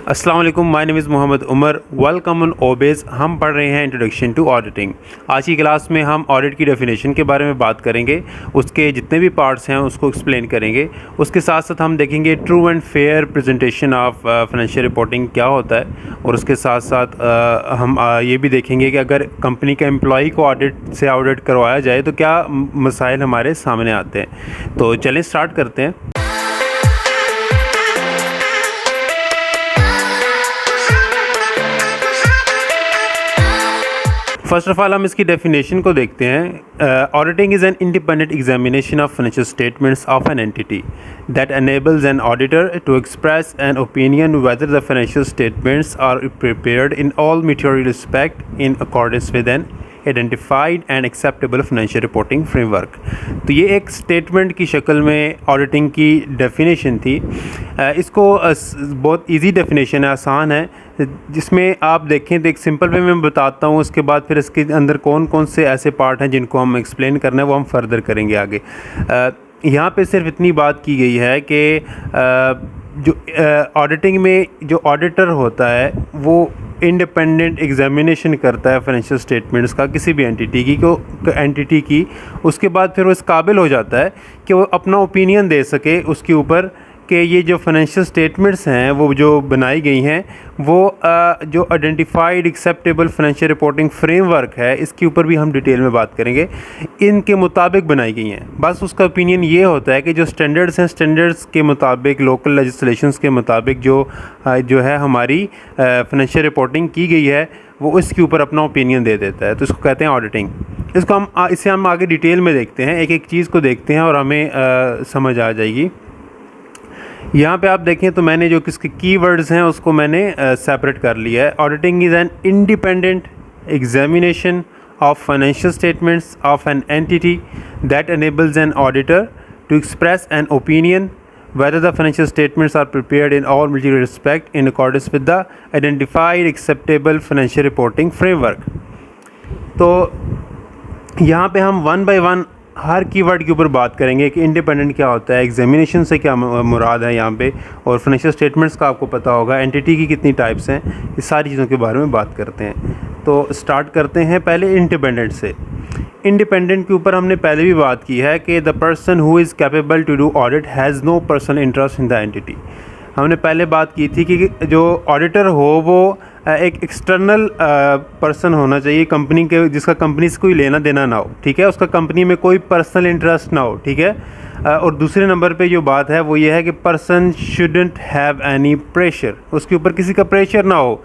अस्सलाम वालेकुम, my name is Mohammad Umar. Welcome on ओबेज। हम पढ़ रहे हैं इंट्रोडक्शन टू ऑडिटिंग। आज की क्लास में हम ऑडिट की डेफिनेशन के बारे में बात करेंगे, उसके जितने भी पार्ट्स हैं उसको एक्सप्लेन करेंगे। उसके साथ साथ हम देखेंगे true and fair presentation of financial reporting क्या होता है, और उसके साथ साथ हम ये भी देखेंगे कि अगर कंपनी के एम्प्लॉई को ऑडिट करवाया जाए तो क्या मसाइल हमारे सामने आते हैं। तो चलें स्टार्ट करते हैं। फर्स्ट ऑफ ऑल हम इसकी डेफिनेशन को देखते हैं। Auditing is an independent examination of financial statements of an entity that enables an auditor to express an opinion whether the financial statements are prepared in all material respect in accordance with an identified and acceptable financial reporting framework. तो ये एक statement की शक्ल में auditing की definition थी। इसको बहुत इजी डेफिनेशन है, आसान है, जिसमें आप देखें तो एक सिंपल वे में बताता हूँ, उसके बाद फिर इसके अंदर कौन कौन से ऐसे पार्ट हैं जिनको हम एक्सप्लेन करना है वो हम फर्दर करेंगे आगे। यहाँ पे सिर्फ इतनी बात की गई है कि जो ऑडिटिंग में जो ऑडिटर होता है वो इंडिपेंडेंट एग्जामिनेशन करता है फाइनेंशियल स्टेटमेंट्स का किसी भी एंटिटी की। उसके बाद फिर वो इस काबिल हो जाता है कि वो अपना ओपिनियन दे सके उसके ऊपर कि ये जो फाइनेंशियल स्टेटमेंट्स हैं वो जो बनाई गई हैं वो जो identified acceptable financial reporting framework है, इसके ऊपर भी हम डिटेल में बात करेंगे, इनके मुताबिक बनाई गई हैं। बस उसका ओपिनियन ये होता है कि जो स्टैंडर्ड्स हैं, स्टैंडर्ड्स के मुताबिक, लोकल लेजिस्लेशंस के मुताबिक जो है हमारी फाइनेंशियल रिपोर्टिंग की गई है वो इसके ऊपर अपना ओपिनियन दे देता है। तो इसको कहते हैं ऑडिटिंग। इसे हम आगे डिटेल में देखते हैं, एक एक चीज़ को देखते हैं और हमें समझ आ जाएगी। यहाँ पे आप देखें तो मैंने जो किसके कीवर्ड्स हैं उसको मैंने सेपरेट कर लिया है। Auditing is an independent examination of financial statements of an entity that enables an auditor to express an opinion whether the financial statements are prepared in all material respect in accordance with the identified acceptable financial reporting framework। तो यहाँ पे हम one by one her keyword के ऊपर बात करेंगे कि independent क्या होता है, एग्जामिनेशन से क्या मुराद है यहाँ पे, और फाइनेंशियल स्टेटमेंट्स का आपको पता होगा, एंटिटी की कितनी टाइप्स हैं, इस सारी चीज़ों के बारे में बात करते हैं। तो स्टार्ट करते हैं पहले इंडिपेंडेंट से। इंडिपेंडेंट के ऊपर हमने पहले भी बात की है कि the person who is capable to do audit has no personal interest in the entity. हमने पहले बात की थी कि जो ऑडिटर हो वो एक एक्सटर्नल पर्सन होना चाहिए कंपनी के, जिसका कंपनी से कोई लेना देना ना हो, ठीक है, उसका कंपनी में कोई पर्सनल इंटरेस्ट ना हो, ठीक है। और दूसरे नंबर पे जो बात है वो ये है कि person shouldn't have any pressure, उसके ऊपर किसी का प्रेशर ना हो।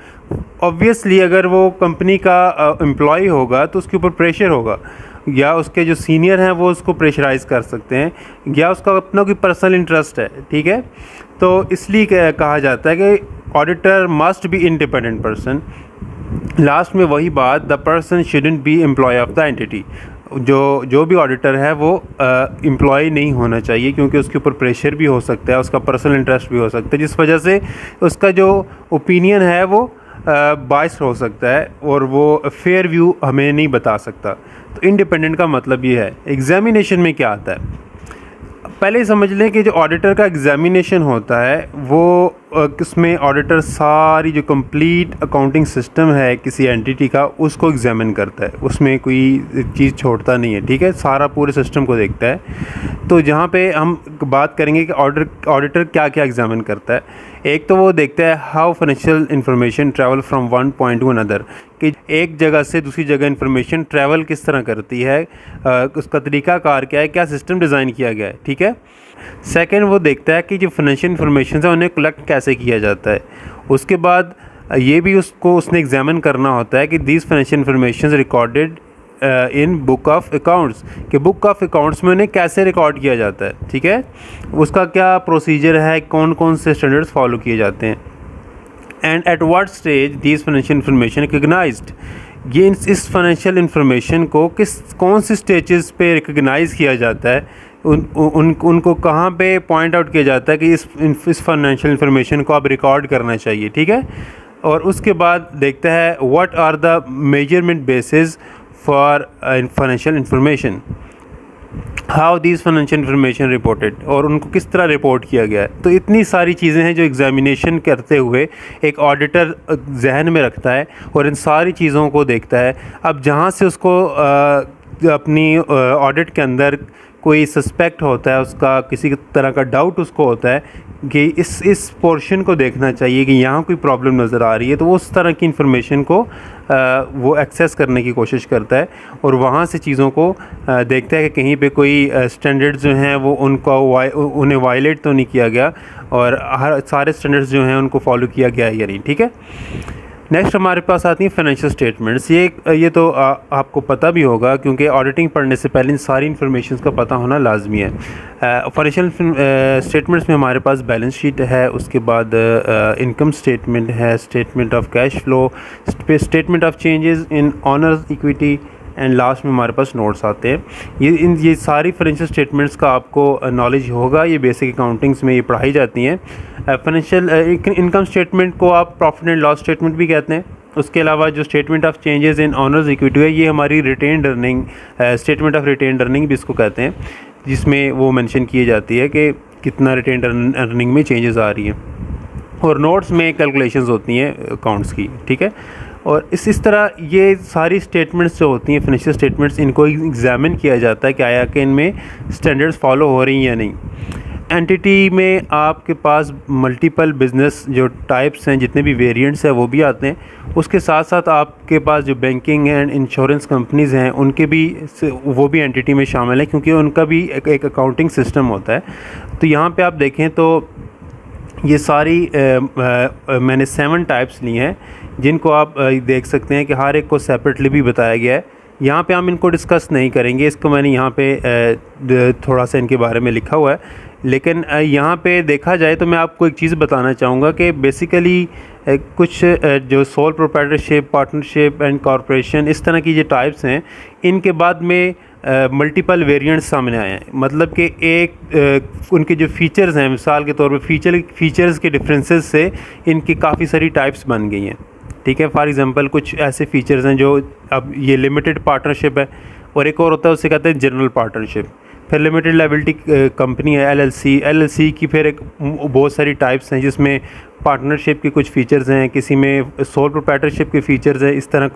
ऑब्वियसली अगर वो कंपनी का एम्प्लॉय होगा तो उसके ऊपर प्रेशर होगा, या उसके जो सीनियर हैं वो उसको प्रेशराइज़ कर सकते हैं, या उसका अपना कोई पर्सनल इंटरेस्ट है, ठीक है। तो इसलिए कहा जाता है कि auditor must be independent person. Last में वही बात, the person shouldn't be employ of the entity. जो भी ऑडिटर है वो एम्प्लॉय नहीं होना चाहिए, क्योंकि उसके ऊपर प्रेशर भी हो सकता है, उसका पर्सनल इंटरेस्ट भी हो सकता है, जिस वजह से उसका जो ओपिनियन है वो बायस हो सकता है और वो फेयर व्यू हमें नहीं बता सकता। तो इंडिपेंडेंट का मतलब ये है। एग्जामिनेशन में क्या आता है, पहले समझ लें कि जो ऑडिटर का एग्जामिनेशन होता है वो उसमें ऑडिटर सारी जो कंप्लीट अकाउंटिंग सिस्टम है किसी एंटिटी का उसको एग्जामिन करता है, उसमें कोई चीज़ छोड़ता नहीं है, ठीक है, सारा पूरे सिस्टम को देखता है। तो जहाँ पे हम बात करेंगे कि ऑडिटर क्या क्या एग्जामिन करता है, एक तो वो देखता है how financial information travel from one point two another, कि एक जगह से दूसरी जगह इन्फॉर्मेशन ट्रैवल किस तरह करती है, उसका तरीक़ाकार क्या है, क्या सिस्टम डिज़ाइन किया गया है, ठीक है। सेकंड वो देखता है कि जो फाइनेंशियल इन्फॉर्मेशन है उन्हें कलेक्ट कैसे किया जाता है। उसके बाद ये भी उसने एग्जामिन करना होता है कि these financial information recorded in book of accounts, कि बुक ऑफ अकाउंट्स में उन्हें कैसे रिकॉर्ड किया जाता है, ठीक है, उसका क्या प्रोसीजर है, कौन कौन से स्टैंडर्ड्स फॉलो किए जाते हैं, and at what stage these financial information recognized. ये इस फाइनेंशियल इन्फॉर्मेशन को कौन सी स्टेजेस पे रिकग्नाइज़ किया जाता है, उनको कहाँ पे पॉइंट आउट किया जाता है कि इस फाइनेंशियल इन्फॉर्मेशन को आप रिकॉर्ड करना चाहिए, ठीक है। और उसके बाद देखता है what are the measurement basis for financial information. How these financial information reported, और उनको किस तरह रिपोर्ट किया गया है। तो इतनी सारी चीज़ें हैं जो एग्जामिनेशन करते हुए एक ऑडिटर जहन में रखता है और इन सारी चीज़ों को देखता है। अब जहाँ से उसको अपनी ऑडिट के अंदर कोई सस्पेक्ट होता है, उसका किसी तरह का डाउट उसको होता है कि इस पोर्शन को देखना चाहिए कि यहाँ कोई प्रॉब्लम नज़र आ रही है, तो वो उस तरह की इन्फॉर्मेशन को वो एक्सेस करने की कोशिश करता है और वहाँ से चीज़ों को देखता है कि कहीं पे कोई स्टैंडर्ड्स जो हैं वो उन्हें वायलेट तो नहीं किया गया और हर सारे स्टैंडर्ड्स जो हैं उनको फॉलो किया गया है या नहीं। ठीक है, नेक्स्ट हमारे पास आती हैं फाइनेंशियल स्टेटमेंट्स। ये तो आपको पता भी होगा क्योंकि ऑडिटिंग पढ़ने से पहले इन सारी इन्फॉर्मेशन का पता होना लाजमी है। फाइनेंशियल स्टेटमेंट्स में हमारे पास बैलेंस शीट है, उसके बाद इनकम स्टेटमेंट है, statement of cash flow, statement of changes in honours equity and last में हमारे पास नोट्स आते हैं। ये सारी फाइनेंशियल स्टेटमेंट्स का आपको नॉलेज होगा, ये बेसिक अकाउंटिंग्स में ये पढ़ाई जाती हैं। फाइनेंशियल इनकम स्टेटमेंट को आप प्रॉफिट एंड लॉस स्टेटमेंट भी कहते हैं। उसके अलावा जो statement of changes in honours equity है, ये हमारी retained earning, statement of retained earning भी इसको कहते हैं, जिसमें वो मेंशन की जाती है कि कितना रिटेन्ड अर्निंग में चेंजेस आ रही हैं और नोट्स में कैलकुलेशंस होती हैं अकाउंट्स की। ठीक है, और इस तरह ये सारी स्टेटमेंट्स जो होती हैं फाइनेंशियल स्टेटमेंट्स, इनको एग्जामिन किया जाता है कि आया कि इनमें स्टैंडर्ड्स फॉलो हो रही हैं या नहीं। एंटिटी में आपके पास मल्टीपल बिजनेस जो टाइप्स हैं, जितने भी वेरिएंट्स हैं वो भी आते हैं। उसके साथ साथ आपके पास जो बैंकिंग एंड इंश्योरेंस कंपनीज़ हैं उनके भी वो भी एंटिटी में शामिल हैं क्योंकि उनका भी एक अकाउंटिंग सिस्टम होता है। तो यहाँ पे आप देखें तो ये सारी मैंने 7 टाइप्स ली हैं जिनको आप देख सकते हैं कि हर एक को सेपरेटली भी बताया गया है। यहाँ पे हम इनको डिस्कस नहीं करेंगे, इसको मैंने यहाँ पे थोड़ा सा इनके बारे में लिखा हुआ है, लेकिन यहाँ पे देखा जाए तो मैं आपको एक चीज़ बताना चाहूँगा कि बेसिकली कुछ जो sole proprietorship, partnership and corporation, इस तरह की जो टाइप्स हैं, इनके बाद में मल्टीपल वेरिएंट्स सामने आए हैं। मतलब कि उनके जो फ़ीचर्स हैं, मिसाल के तौर पे फ़ीचर्स के डिफरेंसेस से इनकी काफ़ी सारी टाइप्स बन गई हैं। ठीक है, फॉर एग्जांपल कुछ ऐसे फ़ीचर्स हैं जो, अब ये लिमिटेड पार्टनरशिप है और एक और होता है उसे कहते हैं जनरल पार्टनरशिप। फिर लिमिटेड लायबिलिटी कंपनी है एलएलसी की फिर एक बहुत सारी टाइप्स हैं जिसमें पार्टनरशिप के कुछ फ़ीचर्स हैं, किसी में सोल प्रोप्राइटरशिप के फ़ीचर्स हैं। इस तरह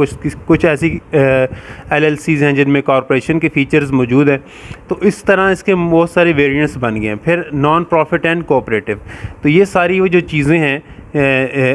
कुछ ऐसी एलएलसीज़ हैं जिनमें कॉरपोरेशन के फ़ीचर्स मौजूद है। तो इस तरह इसके बहुत सारे वेरिएंट्स बन गए हैं। फिर नॉन प्रॉफिट एंड कोऑपरेटिव, तो ये सारी वो जो चीज़ें हैं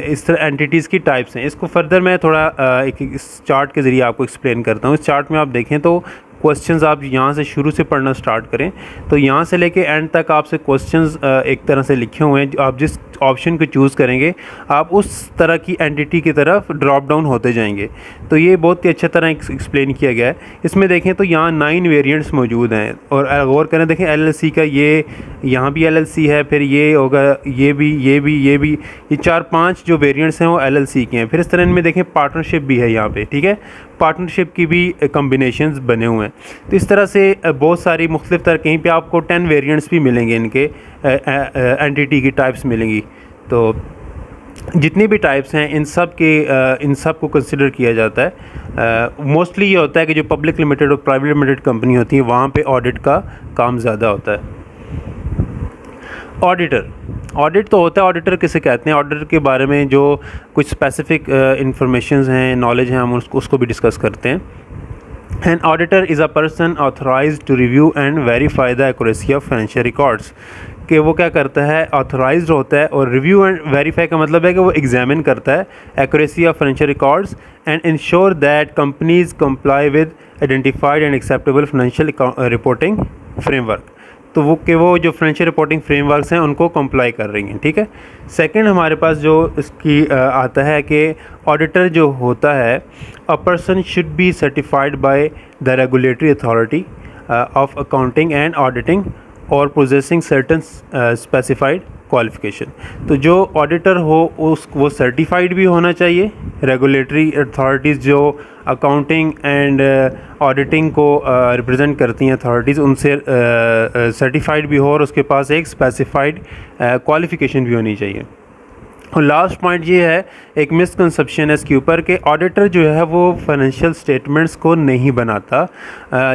इस तरह एंटिटीज़ की टाइप्स हैं। इसको फर्दर मैं थोड़ा एक इस चार्ट के ज़रिए आपको एक्सप्लेन करता हूँ। इस चार्ट में आप देखें तो क्वेश्चंस आप यहाँ से शुरू से पढ़ना स्टार्ट करें तो यहाँ से लेके एंड तक आपसे क्वेश्चंस एक तरह से लिखे हुए हैं। आप जिस ऑप्शन को चूज़ करेंगे आप उस तरह की एंटिटी की तरफ ड्रॉप डाउन होते जाएंगे। तो ये बहुत ही अच्छी तरह एक्सप्लेन किया गया है। इसमें देखें तो यहाँ 9 वेरिएंट्स मौजूद हैं और गौर करें, देखें एलएलसी का ये यहाँ भी एलएलसी है, फिर ये होगा, ये 4-5 जो वेरिएंट्स हैं वो एलएलसी के हैं। फिर इस तरह इनमें देखें पार्टनरशिप भी है यहाँ पे। ठीक है, पार्टनरशिप की भी कम्बिनेशंस बने हुए हैं। तो इस तरह से बहुत सारी मुख्तलिफ तरह, कहीं पे आपको 10 वेरिएंट्स भी मिलेंगे, इनके एंटिटी की टाइप्स मिलेंगी। तो जितनी भी टाइप्स हैं इन सब को कंसिडर किया जाता है। मोस्टली ये होता है कि जो पब्लिक लिमिटेड और प्राइवेट लिमिटेड कंपनी होती है वहाँ पे ऑडिट का काम ज़्यादा होता है। ऑडिट तो होता है, ऑडिटर किसे कहते हैं, ऑडिटर के बारे में जो कुछ स्पेसिफिक इंफॉर्मेशन हैं, नॉलेज हैं, हम उसको भी डिस्कस करते हैं। An auditor is a person authorized to review and verify the accuracy of financial records। कि वो क्या करता है, ऑथराइज्ड होता है, और रिव्यू एंड वेरीफाई का मतलब है कि वो एग्जामिन करता है accuracy of financial records and ensure that companies comply with identified and acceptable financial reporting framework. तो वो जो फाइनेंशियल रिपोर्टिंग फ्रेमवर्क्स हैं उनको कंप्लाई कर रही हैं। ठीक है, सेकंड हमारे पास जो इसकी आता है कि ऑडिटर जो होता है, a person should be certified by the regulatory authority of accounting and auditing और पोजेसिंग सर्टन स्पेसिफाइड क्वालिफिकेशन। तो जो ऑडिटर हो वो सर्टिफाइड भी होना चाहिए, रेगुलेटरी अथॉरिटीज़ जो अकाउंटिंग एंड ऑडिटिंग को रिप्रेजेंट करती हैं अथॉरिटीज़, उनसे सर्टिफाइड भी हो और उसके पास एक स्पेसिफाइड क्वालिफिकेशन भी होनी चाहिए। और लास्ट पॉइंट ये है, एक मिसकंसेप्शन है इसके ऊपर कि ऑडिटर जो है वो फाइनेंशियल स्टेटमेंट्स को नहीं बनाता।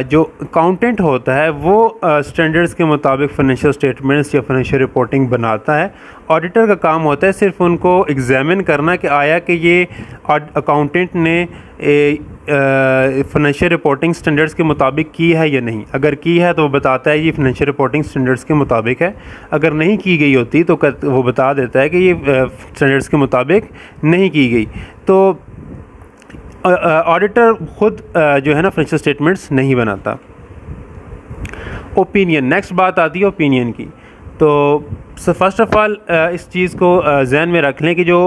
जो अकाउंटेंट होता है वो स्टैंडर्ड्स के मुताबिक फाइनेंशियल स्टेटमेंट्स या फाइनेंशियल रिपोर्टिंग बनाता है। ऑडिटर का काम होता है सिर्फ उनको एग्जामिन करना कि आया कि ये अकाउंटेंट ने फाइनेंशियल रिपोर्टिंग स्टैंडर्ड्स के मुताबिक की है या नहीं। अगर की है तो वो बताता है ये फाइनेंशियल रिपोर्टिंग स्टैंडर्ड्स के मुताबिक है, अगर नहीं की गई होती तो वो बता देता है कि ये स्टैंडर्ड्स के मुताबिक नहीं की गई। तो ऑडिटर खुद जो है ना फाइनेंशियल स्टेटमेंट्स नहीं बनाता। ओपिनियन, नेक्स्ट बात आती है ओपिनियन की। तो फर्स्ट ऑफ़ ऑल इस चीज़ को जहन में रख लें कि जो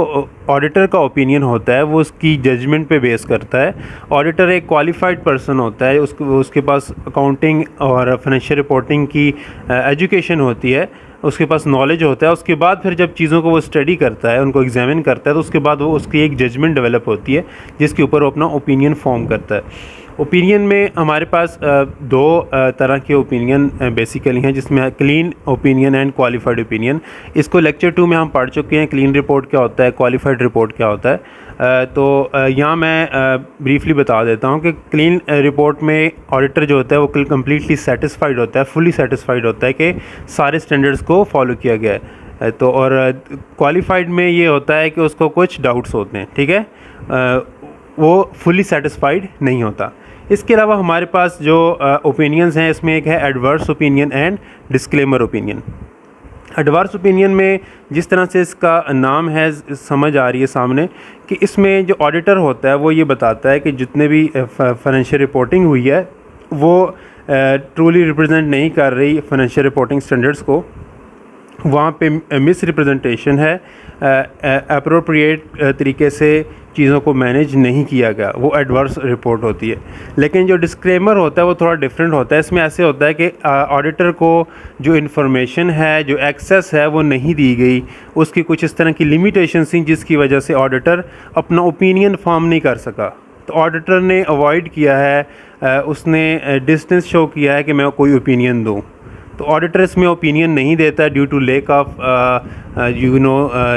ऑडिटर का ओपिनियन होता है वो उसकी जजमेंट पे बेस करता है। ऑडिटर एक क्वालिफाइड पर्सन होता है, उसके पास अकाउंटिंग और फाइनेंशियल रिपोर्टिंग की एजुकेशन होती है, उसके पास नॉलेज होता है। उसके बाद फिर जब चीज़ों को वो स्टडी करता है, उनको एग्जामिन करता है, तो उसके बाद वो उसकी एक जजमेंट डेवलप होती है जिसके ऊपर वो अपना ओपिनियन फॉर्म करता है। ओपिनियन में हमारे पास दो तरह के ओपिनियन बेसिकली हैं, जिसमें clean opinion and qualified opinion. इसको लेक्चर 2 में हम पढ़ चुके हैं, क्लीन रिपोर्ट क्या होता है, क्वालिफाइड रिपोर्ट क्या होता है। तो यहाँ मैं ब्रीफली बता देता हूँ कि क्लीन रिपोर्ट में ऑडिटर जो होता है वो कम्प्लीटली सेटिस्फाइड होता है, फुली सेटिस्फाइड होता है कि सारे स्टैंडर्ड्स को फॉलो किया गया है। तो और क्वालिफाइड में ये होता है कि उसको कुछ डाउट्स होते हैं, ठीक है, वो फुली सेटिस्फाइड नहीं होता। इसके अलावा हमारे पास जो ओपिनियंस हैं, इसमें एक है adverse opinion and disclaimer opinion. Adverse opinion में जिस तरह से इसका नाम है समझ आ रही है सामने कि इसमें जो ऑडिटर होता है वो ये बताता है कि जितने भी फाइनेंशियल रिपोर्टिंग हुई है वो ट्रूली रिप्रेजेंट नहीं कर रही फाइनेंशियल रिपोर्टिंग स्टैंडर्ड्स को, वहाँ पे मिस रिप्रेजेंटेशन है, अप्रोप्रिएट तरीके से चीज़ों को मैनेज नहीं किया गया, वो एडवर्स रिपोर्ट होती है। लेकिन जो डिस्क्लेमर होता है वो थोड़ा डिफरेंट होता है। इसमें ऐसे होता है कि ऑडिटर को जो इन्फॉर्मेशन है, जो एक्सेस है वो नहीं दी गई, उसकी कुछ इस तरह की लिमिटेशंस थी जिसकी वजह से ऑडिटर अपना ओपिनियन फॉर्म नहीं कर सका। तो ऑडिटर ने अवॉइड किया है, उसने डिस्टेंस शो किया है कि मैं कोई ओपिनियन दूँ। तो ऑडिटर इसमें ओपिनियन नहीं देता due to lack of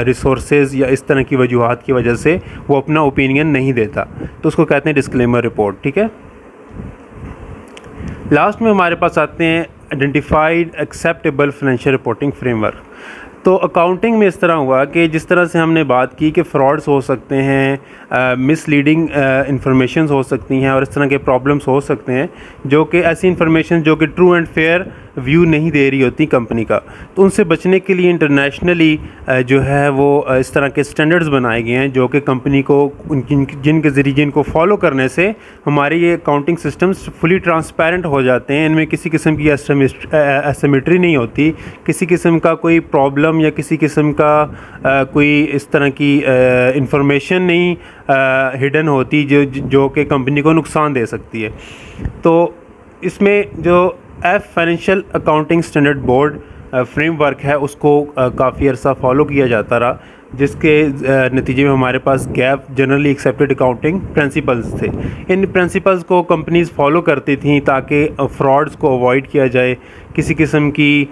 resources या इस तरह की वजूहात की वजह से वो अपना ओपिनियन नहीं देता, तो उसको कहते हैं डिस्क्लेमर रिपोर्ट, ठीक है। लास्ट में हमारे पास आते हैं identified acceptable financial reporting framework. तो अकाउंटिंग में इस तरह हुआ कि जिस तरह से हमने बात की कि फ्रॉड्स हो सकते हैं, मिसलीडिंग इंफॉर्मेशन हो सकती हैं और इस तरह के प्रॉब्लम्स हो सकते हैं जो कि ऐसी इंफॉर्मेशन जो कि ट्रू एंड फेयर व्यू नहीं दे रही होती कंपनी का, तो उनसे बचने के लिए इंटरनेशनली जो है वो इस तरह के स्टैंडर्ड्स बनाए गए हैं जो कि कंपनी को जिनके ज़रिए जिनको फॉलो करने से हमारे ये अकाउंटिंग सिस्टम्स फुली ट्रांसपेरेंट हो जाते हैं। इनमें किसी किस्म की एसिमेट्री नहीं होती, किसी किस्म का कोई प्रॉब्लम या किसी किस्म का कोई इस तरह की इंफॉर्मेशन नहीं हिडन होती जो कि कंपनी को नुकसान दे सकती है। तो इसमें जो financial accounting standard board framework है उसको काफ़ी अर्सा फॉलो किया जाता रहा, जिसके नतीजे में हमारे पास GAAP generally accepted accounting principles थे। इन प्रिंसिपल्स को कंपनीज़ फॉलो करती थी ताकि फ्रॉड्स को अवॉइड किया जाए, किसी किस्म की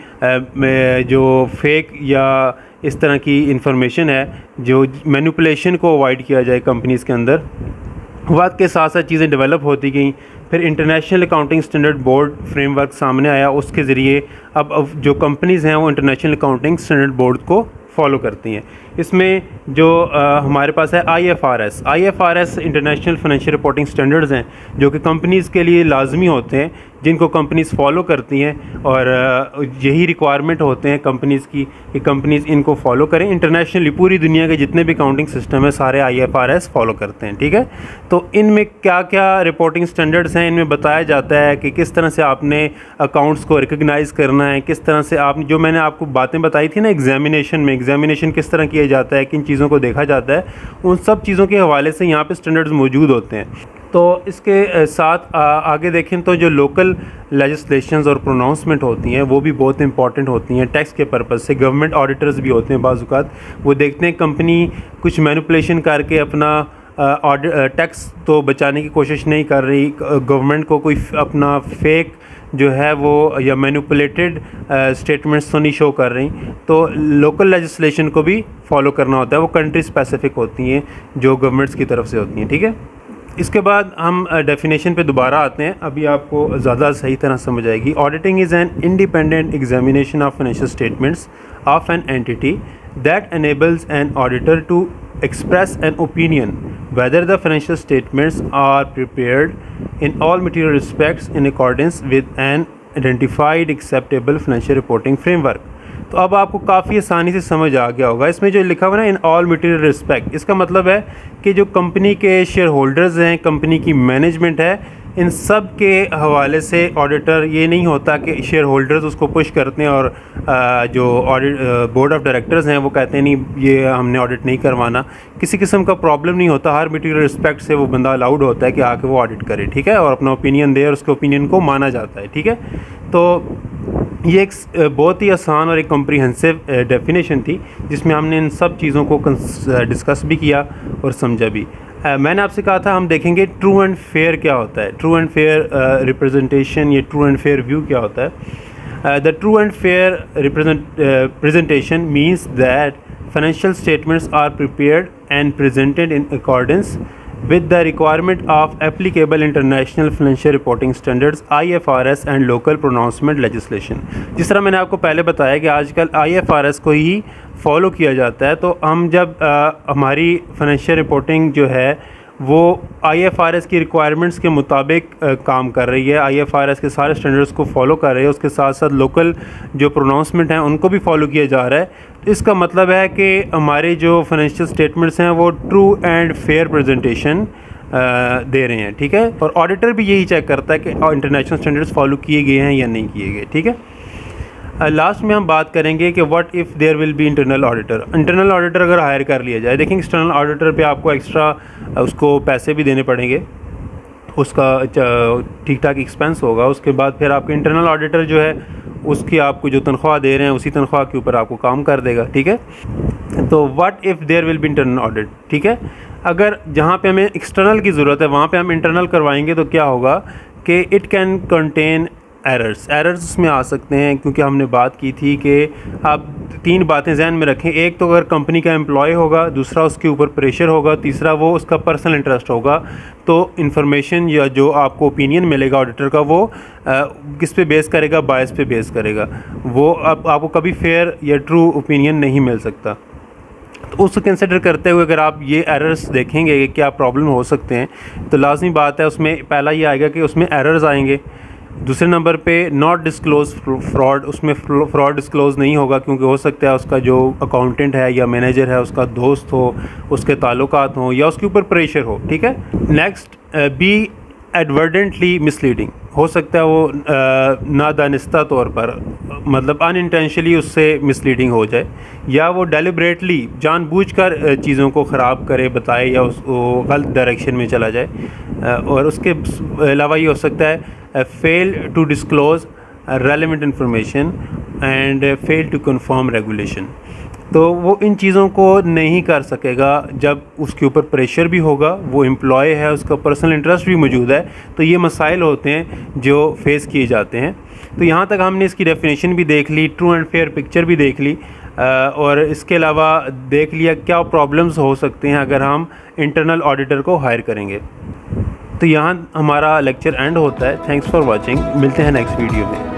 जो फेक या इस तरह की इंफॉर्मेशन है जो मैनिपुलेशन को अवॉइड किया जाए कंपनीज़ के अंदर। वक्त के साथ साथ चीज़ें डेवलप होती गई, फिर international accounting standard board framework सामने आया, उसके ज़रिए अब जो कंपनीज़ हैं वो इंटरनेशनल अकाउंटिंग स्टैंडर्ड बोर्ड को फॉलो करती हैं। इसमें जो हमारे पास है IFRS international financial reporting standards हैं जो कि कंपनीज़ के लिए लाजमी होते हैं, जिनको कंपनीज़ फॉलो करती हैं और यही रिक्वायरमेंट होते हैं कंपनीज़ की कि कंपनीज़ इनको फॉलो करें। इंटरनेशनली पूरी दुनिया के जितने भी अकाउंटिंग सिस्टम है सारे IFRS फॉलो करते हैं, ठीक है। तो इनमें क्या क्या रिपोर्टिंग स्टैंडर्ड्स हैं, इनमें बताया जाता है कि किस तरह से आपने अकाउंट्स को रिकग्नाइज़ करना है, किस तरह से आप जो मैंने आपको बातें बताई थी ना एग्जामिनेशन किस तरह किया जाता है, किन चीज़ों को देखा जाता है, उन सब चीज़ों के हवाले से यहाँ पे स्टैंडर्ड्स मौजूद होते हैं। तो इसके साथ आगे देखें तो जो लोकल लेजिस्लेशंस और प्रोनाउंसमेंट होती हैं वो भी बहुत इंपॉर्टेंट होती हैं टैक्स के पर्पज़ से। गवर्नमेंट ऑडिटर्स भी होते हैं बाज़ औक़ात, वो देखते हैं कंपनी कुछ मैनिपुलेशन करके अपना टैक्स तो बचाने की कोशिश नहीं कर रही, गवर्नमेंट को कोई अपना फेक जो है वो या मैनिपुलेटेड स्टेटमेंट्स तो नहीं शो कर रही, तो लोकल लेजिस्लेशन को भी फॉलो करना होता है। वो कंट्री स्पेसिफिक होती हैं जो गवर्नमेंट्स की तरफ से होती हैं, ठीक है। इसके बाद हम डेफिनेशन पे दोबारा आते हैं, अभी आपको ज़्यादा सही तरह समझ आएगी। Auditing is an independent examination of financial statements of an entity that enables an auditor to express an opinion whether the financial statements are prepared in all material respects in accordance with an identified acceptable financial reporting framework। तो अब आपको काफ़ी आसानी से समझ आ गया होगा। इसमें जो लिखा हुआ ना इन ऑल मटेरियल रिस्पेक्ट, इसका मतलब है कि जो कंपनी के शेयर होल्डर्स हैं, कंपनी की मैनेजमेंट है, इन सब के हवाले से ऑडिटर ये नहीं होता कि शेयर होल्डर्स उसको पुश करते हैं और जो ऑडिट बोर्ड ऑफ डायरेक्टर्स हैं वो कहते हैं नहीं ये हमने ऑडिट नहीं करवाना। किसी किस्म का प्रॉब्लम नहीं होता, हर मटेरियल रिस्पेक्ट से वो बंदा अलाउड होता है कि आके वो ऑडिट करे, ठीक है, और अपना ओपिनियन दे और उसके ओपिनियन को माना जाता है, ठीक है। तो ये एक बहुत ही आसान और एक कॉम्प्रिहेंसिव डेफिनेशन थी जिसमें हमने इन सब चीज़ों को डिस्कस भी किया और समझा भी। मैंने आपसे कहा था हम देखेंगे ट्रू एंड फेयर क्या होता है, ट्रू एंड फेयर रिप्रेजेंटेशन, ये ट्रू एंड फेयर व्यू क्या होता है। The true and fair presentation means that financial statements are prepared and presented in accordance with the requirement of applicable international financial reporting standards IFRS and local pronouncement legislation। जिस तरह मैंने आपको पहले बताया कि आजकल IFRS को ही फॉलो किया जाता है, तो हम जब हमारी फाइनेंशियल रिपोर्टिंग जो है वो IFRS की रिक्वायरमेंट्स के मुताबिक काम कर रही है, IFRS के सारे स्टैंडर्ड्स को फॉलो कर रही है, उसके साथ साथ लोकल जो प्रोनाउंसमेंट हैं उनको भी फॉलो किया जा रहा है। तो इसका मतलब है कि हमारे जो फाइनेंशियल स्टेटमेंट्स हैं वो ट्रू एंड फेयर प्रेजेंटेशन दे रहे हैं, ठीक है। और ऑडिटर भी यही चेक करता है कि इंटरनेशनल स्टैंडर्ड्स फॉलो किए गए हैं या नहीं किए गए, ठीक है। लास्ट में हम बात करेंगे कि what if there will be internal auditor. Internal auditor अगर हायर कर लिया जाए, देखेंगे एक्सटर्नल ऑडिटर पे आपको एक्स्ट्रा उसको पैसे भी देने पड़ेंगे, उसका ठीक ठाक एक्सपेंस होगा। उसके बाद फिर आपके इंटरनल ऑडिटर जो है उसकी आपको जो तनख्वाह दे रहे हैं उसी तनख्वाह के ऊपर आपको काम कर देगा, ठीक है। तो what if there will be internal audit, ठीक है। अगर जहाँ पे हमें एक्सटर्नल की ज़रूरत है वहाँ पे हम इंटरनल करवाएंगे तो क्या होगा कि इट कैन कंटेन एरर्स उसमें आ सकते हैं, क्योंकि हमने बात की थी कि आप तीन बातें जहन में रखें। एक तो अगर कंपनी का एम्प्लॉय होगा, दूसरा उसके ऊपर प्रेशर होगा, तीसरा वो उसका पर्सनल इंटरेस्ट होगा। तो इन्फॉर्मेशन या जो आपको ओपिनियन मिलेगा ऑडिटर का वो किस पे बेस करेगा, बायस पे बेस करेगा। वो आपको कभी फेयर या ट्रू ओपिनियन नहीं मिल सकता। तो उसको कंसिडर करते हुए अगर आप ये एरर्स देखेंगे कि क्या प्रॉब्लम हो सकते हैं, तो लाजमी बात है उसमें पहला ये आएगा कि उसमें एरर्स आएंगे। दूसरे नंबर पे नॉट डिस्क्लोज फ्रॉड, उसमें फ्रॉड डिस्क्लोज नहीं होगा, क्योंकि हो सकता है उसका जो अकाउंटेंट है या मैनेजर है उसका दोस्त हो, उसके ताल्लुकात हो या उसके ऊपर प्रेशर हो, ठीक है। नेक्स्ट बी एडवर्डेंटली मिसलीडिंग, हो सकता है वो नादानिस्ता तौर पर मतलब अनइंटेंशनली उससे मिसलीडिंग हो जाए, या वो डेलिब्रेटली जानबूझकर चीज़ों को ख़राब करे, बताए या उसको गलत डायरेक्शन में चला जाए। और उसके अलावा ये हो सकता है fail to disclose relevant information and fail to confirm regulation. तो वो इन चीज़ों को नहीं कर सकेगा जब उसके ऊपर प्रेशर भी होगा, वो एम्प्लॉय है, उसका पर्सनल इंटरेस्ट भी मौजूद है। तो ये मसाइल होते हैं जो फेस किए जाते हैं। तो यहाँ तक हमने इसकी डेफिनेशन भी देख ली, ट्रू एंड फेयर पिक्चर भी देख ली, और इसके अलावा देख लिया क्या प्रॉब्लम्स हो सकते हैं अगर हम इंटरनल ऑडिटर को हायर करेंगे। तो यहाँ हमारा लेक्चर एंड होता है। थैंक्स फॉर वॉचिंग, मिलते हैं नेक्स्ट वीडियो में।